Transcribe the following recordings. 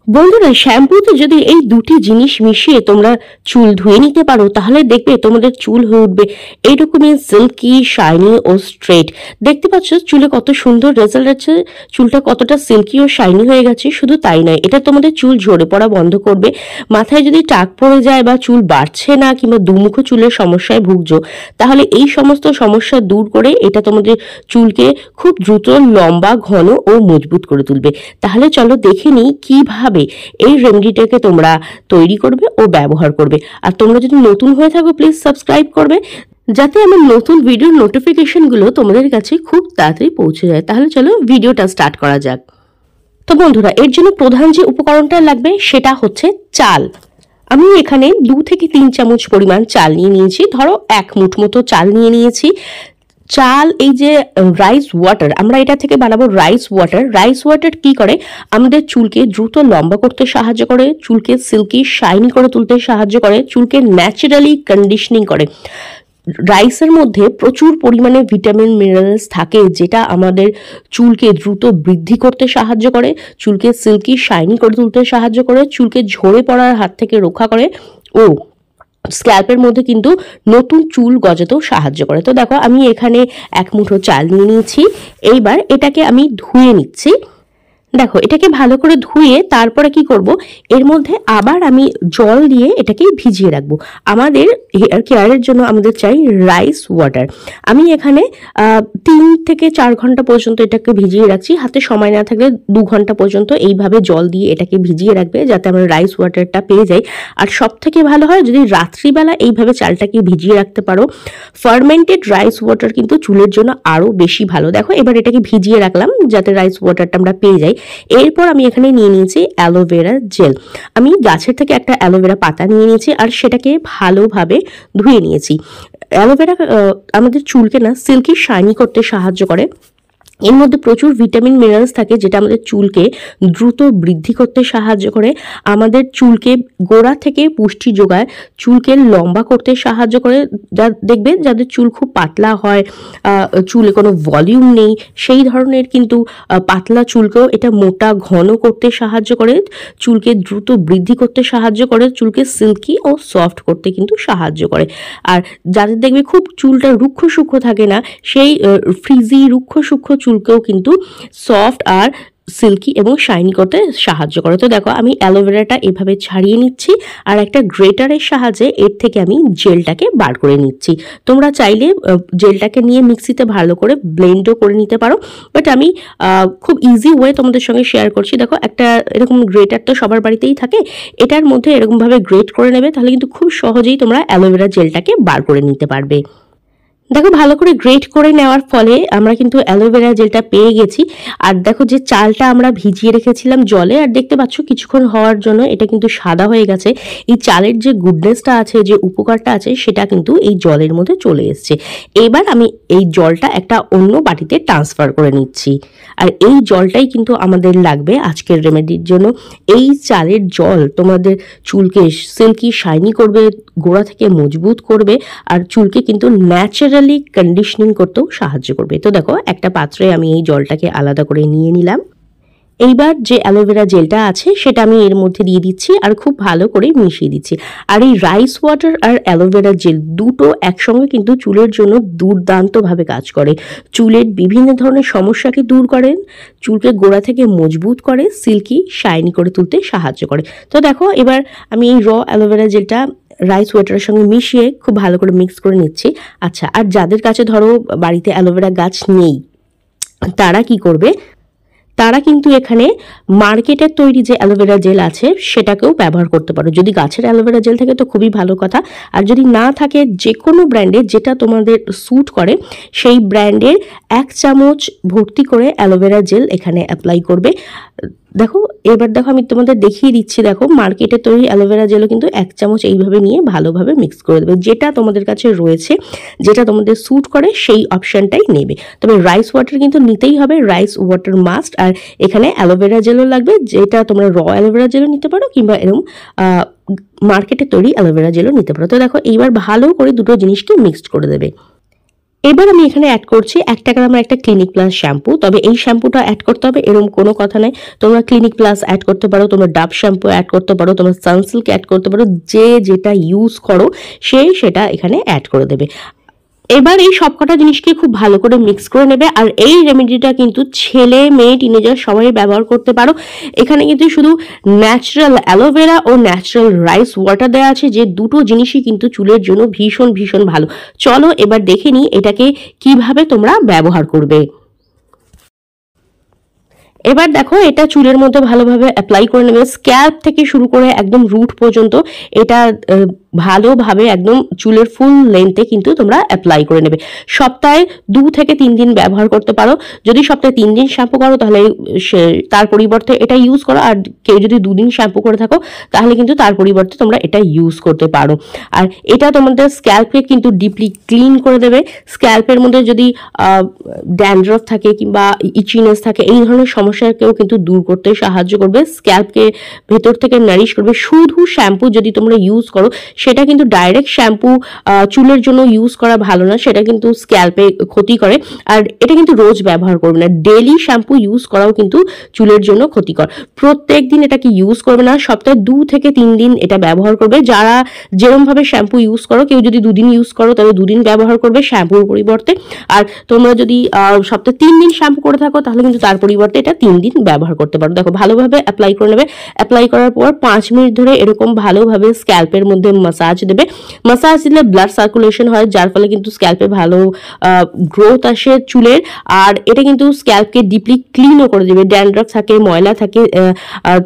বন্ধুরা, শ্যাম্পুতে যদি এই দুটি জিনিস মিশিয়ে তোমরা চুল ধুয়ে নিতে পারো তাহলে দেখবে তোমাদের চুল হয়ে উঠবে এইরকমই সিল্কি, শাইনি ও স্ট্রেট। দেখতে পাচ্ছ চুলে কত সুন্দর রেজাল্ট আছে, চুলটা কতটা সিল্কি ও শাইনি হয়ে গেছে। শুধু তাই নয়, এটা তোমাদের চুল ঝরে পড়া বন্ধ করবে। মাথায় যদি টাক পড়ে যায় বা চুল বাড়ছে না কিংবা দুমুখ চুলের সমস্যায় ভুগছো, তাহলে এই সমস্ত সমস্যা দূর করে এটা তোমাদের চুলকে খুব দ্রুত লম্বা, ঘন ও মজবুত করে তুলবে। তাহলে চলো দেখে নিই কিভাবে এই রেমেডিটাকে তোমরা তৈরি করবে ও ব্যবহার করবে। আর তোমরা যদি নতুন হয়ে থাকো প্লিজ সাবস্ক্রাইব করবে, যাতে আমার নতুন ভিডিওর নোটিফিকেশনগুলো তোমাদের কাছে খুব তাড়াতাড়ি পৌঁছে যায়। তাহলে চলো ভিডিওটা স্টার্ট করা যাক। তো বন্ধুরা, এর জন্য প্রধান যে উপকরণটা লাগবে সেটা হচ্ছে চাল। আমি এখানে 2 থেকে 3 চামচ পরিমাণ চাল নিয়ে নিয়েছি। ধরো 1 মুঠ মতো চাল নিয়ে নিয়েছি। চাল, এই যে রাইস ওয়াটার, আমরা এটা থেকে বানাবো রাইস ওয়াটার। রাইস ওয়াটার কি করে? আমাদের চুলকে দ্রুত লম্বা করতে সাহায্য করে, চুলকে সিল্কি শাইনি করে তুলতে সাহায্য করে, চুলকে ন্যাচারালি কন্ডিশনিং করে। রাইসের মধ্যে প্রচুর পরিমাণে ভিটামিন মিনারেলস থাকে, যেটা আমাদের চুলকে দ্রুত বৃদ্ধি করতে সাহায্য করে, চুলকে সিল্কি শাইনি করে তুলতে সাহায্য করে, চুলকে ঝরে পড়ার হাত থেকে রক্ষা করে ও স্ক্যাল্পের মধ্যে কিন্তু নতুন চুল গজাতেও সাহায্য করে। তো দেখো, আমি এখানে 1 মুঠো চাল নিয়ে নিয়েছি। এইবার এটাকে আমি ধুয়ে নিচ্ছি। দেখো, এটাকে ভালো করে ধুয়ে তারপরে কি করব, এর মধ্যে আবার আমি জল দিয়ে এটাকে ভিজিয়ে রাখবো। আমাদের হেয়ার কেয়ারের জন্য আমাদের চাই রাইস ওয়াটার। আমি এখানে 3 থেকে 4 ঘন্টা পর্যন্ত এটাকে ভিজিয়ে রাখছি। হাতে সময় না থাকলে 2 ঘন্টা পর্যন্ত এইভাবে জল দিয়ে এটাকে ভিজিয়ে রাখবে, যাতে আমরা রাইস ওয়াটারটা পেয়ে যাই। আর সব থেকে ভালো হয় যদি রাত্রিবেলা এইভাবে চালটাকে ভিজিয়ে রাখতে পারো। ফার্মেন্টেড রাইস ওয়াটার কিন্তু চুলের জন্য আরও বেশি ভালো। দেখো, এবার এটাকে ভিজিয়ে রাখলাম যাতে রাইস ওয়াটারটা আমরা পেয়ে যাই। এরপর আমি এখানে নিয়ে নিয়েছি অ্যালোভেরা জেল। আমি গাছের থেকে একটা অ্যালোভেরা পাতা নিয়ে নিয়েছি আর সেটাকে ভালোভাবে ধুয়ে নিয়েছি। অ্যালোভেরা আমাদের চুলকে না সিল্কি শাইনি করতে সাহায্য করে। এর মধ্যে প্রচুর ভিটামিন মিনারেলস থাকে, যেটা আমাদের চুলকে দ্রুত বৃদ্ধি করতে সাহায্য করে, আমাদের চুলকে গোড়া থেকে পুষ্টি যোগায়, চুলকে লম্বা করতে সাহায্য করে। দেখবে যাদের চুল খুব পাতলা হয়, চুলে কোনো ভলিউম নেই, সেই ধরনের কিন্তু পাতলা চুলকেও এটা মোটা ঘন করতে সাহায্য করে, চুলকে দ্রুত বৃদ্ধি করতে সাহায্য করে, চুলকে সিল্কি ও সফট করতে কিন্তু সাহায্য করে। আর যাদের দেখবে খুব চুলটা রুক্ষ সূক্ষ্ম থাকে না, সেই ফ্রিজি রুক্ষ সূক্ষ্ম চুলকেও কিন্তু সফট আর সিল্কি এবং শাইনি করতে সাহায্য করে। তো দেখো, আমি অ্যালোভেরাটা এভাবে ছাড়িয়ে নিচ্ছি আর একটা গ্রেটারের সাহায্যে এর থেকে আমি জেলটাকে বার করে নিচ্ছি। তোমরা চাইলে জেলটাকে নিয়ে মিক্সিতে ভালো করে ব্লেন্ডও করে নিতে পারো, বাট আমি খুব ইজি ওয়ে তোমাদের সঙ্গে শেয়ার করছি। দেখো, একটা এরকম গ্রেটার তো সবার বাড়িতেই থাকে, এটার মধ্যে এরকমভাবে গ্রেট করে নেবে, তাহলে কিন্তু খুব সহজেই তোমরা অ্যালোভেরা জেলটাকে বার করে নিতে পারবে। দেখো, ভালো করে গ্রেট করে নেওয়ার ফলে আমরা কিন্তু অ্যালোভেরা জেলটা পেয়ে গেছি। আর দেখো, যে চালটা আমরা ভিজিয়ে রেখেছিলাম জলে, আর দেখতে পাচ্ছ কিছুক্ষণ হওয়ার জন্য এটা কিন্তু সাদা হয়ে গেছে। এই চালের যে গুডনেসটা আছে, যে উপকারটা আছে, সেটা কিন্তু এই জলের মধ্যে চলে এসছে। এবার আমি এই জলটা একটা অন্য বাটিতে ট্রান্সফার করে নিচ্ছি। আর এই জলটাই কিন্তু আমাদের লাগবে আজকের রেমেডির জন্য। এই চালের জল তোমাদের চুলকে সিল্কি শাইনি করবে, গোড়া থেকে মজবুত করবে, আর চুলকে কিন্তু ন্যাচারালি কন্ডিশনিং করতেও সাহায্য করবে। তো দেখো, একটা পাত্রে আমি এই জলটাকে আলাদা করে নিয়ে নিলাম। এইবার যে অ্যালোভেরা জেলটা আছে সেটা আমি এর মধ্যে দিয়ে দিচ্ছি আর খুব ভালো করে মিশিয়ে দিচ্ছি। আর এই রাইস ওয়াটার আর অ্যালোভেরা জেল দুটো একসঙ্গে কিন্তু চুলের জন্য দুর্দান্তভাবে কাজ করে। চুলের বিভিন্ন ধরনের সমস্যাকে দূর করে, চুলকে গোড়া থেকে মজবুত করে, সিল্কি শাইনি করে তুলতে সাহায্য করে। তো দেখো, এবার আমি এই র অ্যালোভেরা জেলটা রাইস ওয়াটারের সঙ্গে মিশিয়ে খুব ভালো করে মিক্স করে নিচ্ছি। আচ্ছা, আর যাদের কাছে ধরো বাড়িতে অ্যালোভেরা গাছ নেই, তারা কি করবে, তারা কিন্তু এখানে মার্কেটের তৈরি যে অ্যালোভেরা জেল আছে সেটাকেও ব্যবহার করতে পারো। যদি গাছের অ্যালোভেরা জেল থাকে তো খুবই ভালো কথা, আর যদি না থাকে যে কোনো ব্র্যান্ডের যেটা তোমাদের স্যুট করে সেই ব্র্যান্ডের 1 চামচ ভর্তি করে অ্যালোভেরা জেল এখানে অ্যাপ্লাই করবে। দেখো, এবার দেখো আমি তোমাদের দেখিয়ে দিচ্ছি। দেখো, মার্কেটের তৈরি অ্যালোভেরা জেলও কিন্তু 1 চামচ এইভাবে নিয়ে ভালোভাবে মিক্স করে দেবে। যেটা তোমাদের কাছে রয়েছে, যেটা তোমাদের স্যুট করে সেই অপশানটাই নেবে। তবে রাইস ওয়াটার কিন্তু নিতেই হবে, রাইস ওয়াটার মাস্ট। আর এখানে অ্যালোভেরা জেলও লাগবে, যেটা তোমরা র অ্যালোভেরা জেলও নিতে পারো কিংবা এরকম মার্কেটে তৈরি অ্যালোভেরা জেলও নিতে পারো। তো দেখো, এইবার ভালো করে দুটো জিনিসকে মিক্সড করে দেবে। এবার আমি এখানে অ্যাড করছি 1 টাকার আমার একটা ক্লিনিক প্লাস শ্যাম্পু। তবে এই শ্যাম্পুটা অ্যাড করতে হবে এরকম কোনো কথা নাই। তোমরা ক্লিনিক প্লাস অ্যাড করতে পারো, তোমরা ডাভ শ্যাম্পু অ্যাড করতে পারো, তোমরা সানসিল্ক অ্যাড করতে পারো, যে যেটা ইউজ করো সে সেটা এখানে অ্যাড করে দেবে। এবার এই সবকটা জিনিসকে খুব ভালো করে মিক্স করে নেবে। আর এই রেমেডিটা কিন্তু ছেলে মেয়ে টিনেজার সবাই ব্যবহার করতে পারো। এখানে কিন্তু শুধু ন্যাচারাল অ্যালোভেরা ও ন্যাচারাল রাইস ওয়াটার দেওয়া আছে, যে দুটো জিনিসই কিন্তু চুলের জন্য ভীষণ ভীষণ ভালো। চলো এবার দেখে নিই এটাকে কিভাবে তোমরা ব্যবহার করবে। এবার দেখো এটা চুলের মধ্যে ভালোভাবে অ্যাপ্লাই করে নেবে, স্ক্যাল্প থেকে শুরু করে একদম রুট পর্যন্ত। এটা ভালোভাবে একদম চুলের ফুল লেন্থে কিন্তু তোমরা অ্যাপ্লাই করে নেবে। সপ্তাহে 2 থেকে 3 দিন ব্যবহার করতে পারো। যদি সপ্তাহে 3 দিন শ্যাম্পু করো তাহলে তার পরিবর্তে এটা ইউজ করো, আর কেউ যদি 2 দিন শ্যাম্পু করে থাকো তাহলে কিন্তু তার পরিবর্তে তোমরা এটা ইউজ করতে পারো। আর এটা তোমাদের স্ক্যাল্পকে কিন্তু ডিপলি ক্লিন করে দেবে। স্ক্যাল্পের মধ্যে যদি ড্যান্ড্রফ থাকে কিংবা ইচিনেস থাকে, এই ধরনের সমস্যাকেও কিন্তু দূর করতে সাহায্য করবে। স্ক্যাল্পকে ভেতর থেকে নারিশ করবে। শুধু শ্যাম্পু যদি তোমরা ইউজ করো, সেটা কিন্তু ডাইরেক্ট শ্যাম্পু চুলের জন্য ইউজ করা ভালো না, সেটা কিন্তু স্ক্যাল্পে ক্ষতি করে। আর এটা কিন্তু রোজ ব্যবহার করবে না, ডেলি শ্যাম্পু ইউজ করাও কিন্তু চুলের জন্য ক্ষতিকর। প্রত্যেক দিন এটাকে ইউজ করবে না, সপ্তাহে 2 থেকে 3 দিন এটা ব্যবহার করবে। যারা যেরকম ভাবে শ্যাম্পু ইউজ করো, কেউ যদি 2 দিন ইউজ করো তাহলে 2 দিন ব্যবহার করবে শ্যাম্পুর পরিবর্তে। আর তোমরা যদি সপ্তাহে 3 দিন শ্যাম্পু করে থাকো তাহলে কিন্তু তার পরিবর্তে এটা 3 দিন ব্যবহার করতে পারো। দেখো ভালোভাবে অ্যাপ্লাই করে নেবে। অ্যাপ্লাই করার পর 5 মিনিট ধরে এরকম ভালোভাবে স্ক্যাল্পের মধ্যে মাসাজ দেবে। মাসাজ দিলে ব্লাড সার্কুলেশন হয়, যার ফলে কিন্তু স্ক্যাল্পে ভালো গ্রোথ আসে চুলের। আর এটা কিন্তু স্ক্যাল্পকে ডিপলি ক্লিনও করে দেবে। ড্যান্ড্রফ থাকে, ময়লা থাকে,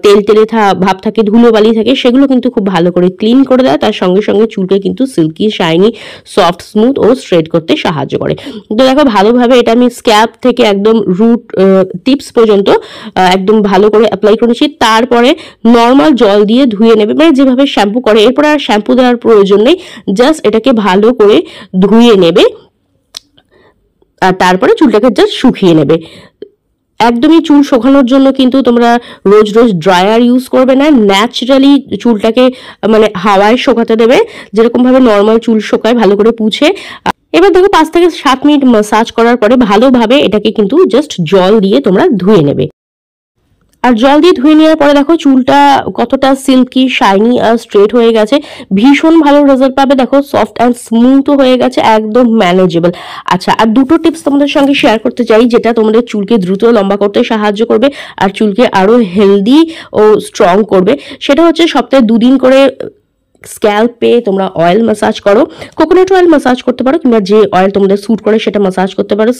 তেল তেলে ভাব থাকে, ধুলোবালি থাকে, সেগুলো কিন্তু খুব ভালো করে ক্লিন করে দেয়। তার সঙ্গে সঙ্গে চুলকে কিন্তু সিল্কি, শাইনি, সফট, স্মুথ ও স্ট্রেট করতে সাহায্য করে। তো দেখো ভালোভাবে এটা আমি স্ক্যাল্প থেকে একদম রুট টিপস পর্যন্ত একদম ভালো করে অ্যাপ্লাই করেছি। তারপরে নর্মাল জল দিয়ে ধুয়ে নেবে, মানে যেভাবে শ্যাম্পু করে। এরপরে আর শ্যাম্পু দেওয়ার প্রয়োজন নেই, জাস্ট এটাকে ভালো করে ধুয়ে নেবে। আর তারপরে চুলটাকে জাস্ট শুকিয়ে নেবে। একদমই চুল শুকানোর জন্য কিন্তু তোমরা রোজ রোজ ড্রায়ার ইউজ করবে না, ন্যাচারালি চুলটাকে মানে হাওয়ায় শুকাতে দেবে, যেরকম ভাবে নর্মাল চুল শুকায় ভালো করে পুছে। এবার দেখো 5 থেকে 7 মিনিট মাসাজ করার পরে ভালোভাবে এটাকে কিন্তু জাস্ট জল দিয়ে তোমরা ধুয়ে নেবে। আর জল দিয়ে ধুয়ে নেওয়ার পরে দেখো চুলটা কতটা সিল্কি, শাইনি আর স্ট্রেট হয়ে গেছে। ভীষণ ভালো রেজাল্ট পাবে। দেখো সফট অ্যান্ড স্মুথও হয়ে গেছে, একদম ম্যানেজেবল। আচ্ছা, আর দুটো টিপস তোমাদের সঙ্গে শেয়ার করতে চাই, যেটা তোমাদের চুলকে দ্রুত লম্বা করতে সাহায্য করবে আর চুলকে আরো হেলদি ও স্ট্রং করবে। সেটা হচ্ছে সপ্তাহে 2 দিন করে স্ক্যাল্পে তোমরা অয়েল ম্যাসাজ করো। কোকোনাট অয়েল ম্যাসাজ করতে পারো, কিংবা যে অয়েল তোমাদের স্যুট করে সেটা ম্যাসাজ করতে পারো।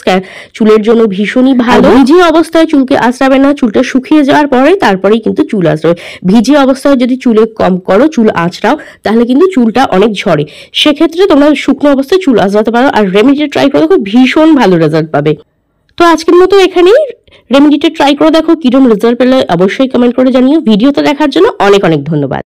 চুলের জন্য ভীষণই ভালো। ভিজে অবস্থায় চুলকে আঁচড়াবে না, চুলটা শুকিয়ে যাওয়ার পরে তারপরেই কিন্তু চুল আঁচড়াবে। ভিজে অবস্থায় যদি চুলে কম করো, চুল আঁচড়াও, তাহলে কিন্তু চুলটা অনেক ঝরে। সেক্ষেত্রে তোমরা শুকনো অবস্থায় চুল আঁচড়াতে পারো। আর রেমেডিটা ট্রাই করে দেখো, ভীষণ ভালো রেজাল্ট পাবে। তো আজকের মতো এখানেই। রেমেডিটা ট্রাই করে দেখো, কিরকম রেজাল্ট পেলে অবশ্যই কমেন্ট করে জানিও। ভিডিওটা দেখার জন্য অনেক অনেক ধন্যবাদ।